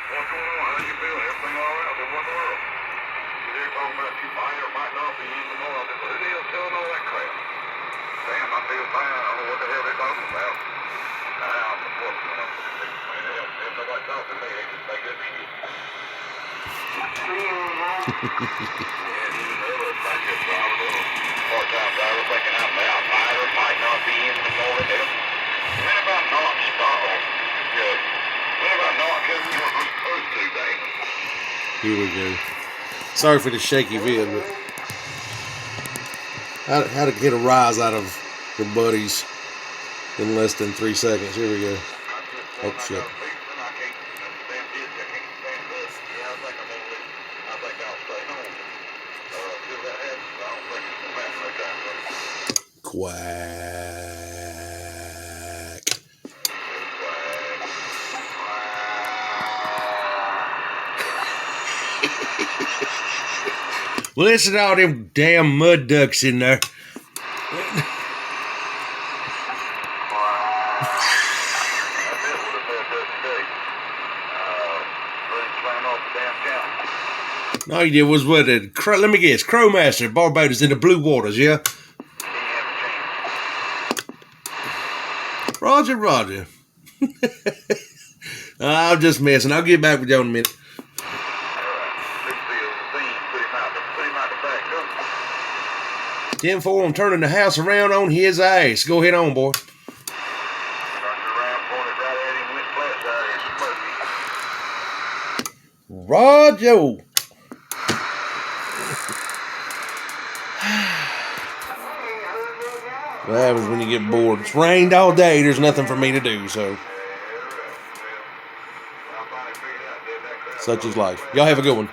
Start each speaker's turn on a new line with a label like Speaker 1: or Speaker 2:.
Speaker 1: What's going on? How you feeling? Everything all right? I said, what in the world? They're talking about you might or might not be using more. I said, well, who the hell's telling all that crap? Damn, I feel fine. I don't know what the hell they're talking about. I'm the book, you know. If nobody talks to me, they just make up shit. Yeah, even the other thing is I'm a little part-time driver thinking out now. Might or might not be in the morning. When have I not stopped? Yeah. When have I not come in what I'm supposed to, dang?
Speaker 2: Here we go. Sorry for the shaky vid, but how to get a rise out of your buddies in less than 3 seconds. Here we go. Oh shit. Quack. Listen to all them damn mud ducks in there. All you did was what? Let me guess. Crowmaster, Barbados in the blue waters, yeah? Roger, Roger. I'm just messing. I'll get back with you in a minute. 10-4, I'm turning the house around on his ass. Go ahead on, boy. Roger. What happens when you get bored? It's rained all day. There's nothing for me to do, so. Such is life. Y'all have a good one.